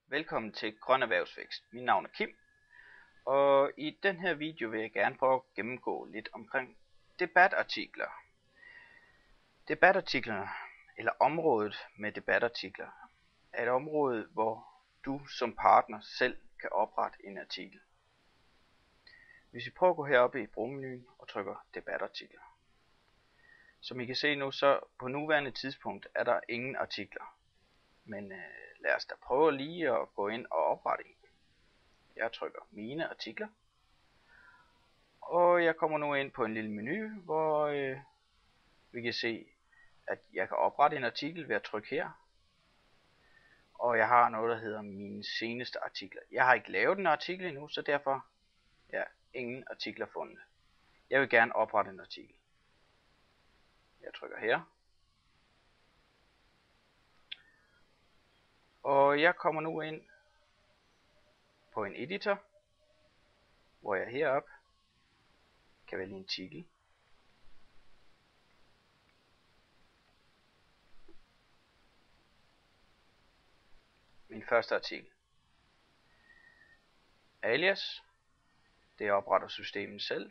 Velkommen til Grøn Erhvervsvækst. Mit navn er Kim, og i den her video vil jeg gerne prøve at gennemgå lidt omkring debatartikler. Debatartiklerne, eller området med debatartikler, er et område, hvor du som partner selv kan oprette en artikel. Hvis vi prøver at gå heroppe i brugmenuen og trykker debatartikler. Som I kan se nu, så på nuværende tidspunkt er der ingen artikler. Men lad os da prøve lige at gå ind og oprette en. Jeg trykker mine artikler. Og jeg kommer nu ind på en lille menu, hvor vi kan se, at jeg kan oprette en artikel ved at trykke her. Og jeg har noget, der hedder mine seneste artikler. Jeg har ikke lavet en artikel endnu, så derfor ingen artikler fundet. Jeg vil gerne oprette en artikel. Jeg trykker her. Og jeg kommer nu ind på en editor, hvor jeg heroppe kan vælge en artikel. Min første artikel. Alias. Det opretter systemet selv.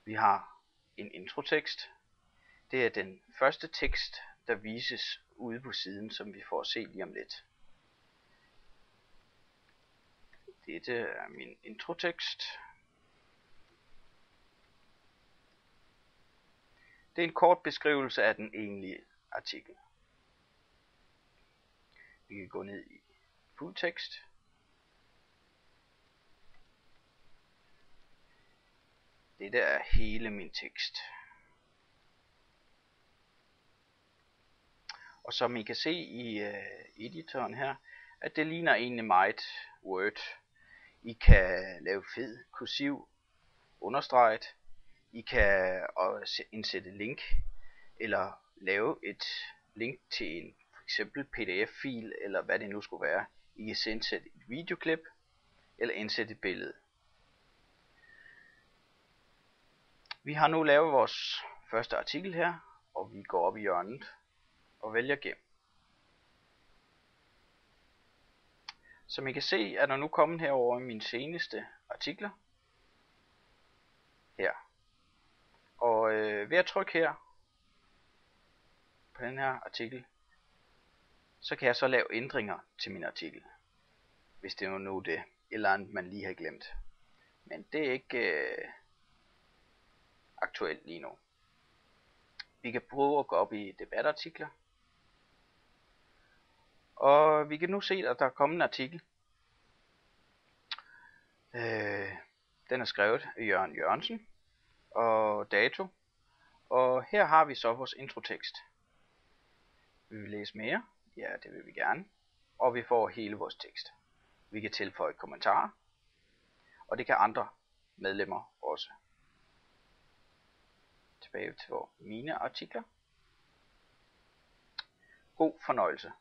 Vi har en introtekst. Det er den første tekst, der vises ude på siden, som vi får at se lige om lidt. Dette er min introtekst. Det er en kort beskrivelse af den egentlige artikel. Vi kan gå ned i fuldtekst. Dette er hele min tekst. Og som I kan se i editoren her, at det ligner egentlig meget Word. I kan lave fed kursiv understreget. I kan også indsætte link, eller lave et link til en for eksempel PDF-fil, eller hvad det nu skulle være. I kan indsætte et videoklip, eller indsætte et billede. Vi har nu lavet vores første artikel her, og vi går op i hjørnet og vælger gem. Som I kan se, er der nu kommet herover mine seneste artikler. Her. Og ved at trykke her på den her artikel, så kan jeg så lave ændringer til min artikel. Hvis det er nu det eller andet man lige har glemt. Men det er ikke aktuelt lige nu. Vi kan prøve at gå op i debatartikler. Og vi kan nu se, at der er kommet en artikel. Den er skrevet af Jørgen Jørgensen og dato. Og her har vi så vores introtekst. Vil vi læse mere? Ja, det vil vi gerne. Og vi får hele vores tekst. Vi kan tilføje kommentarer. Og det kan andre medlemmer også. Tilbage til mine artikler. God fornøjelse.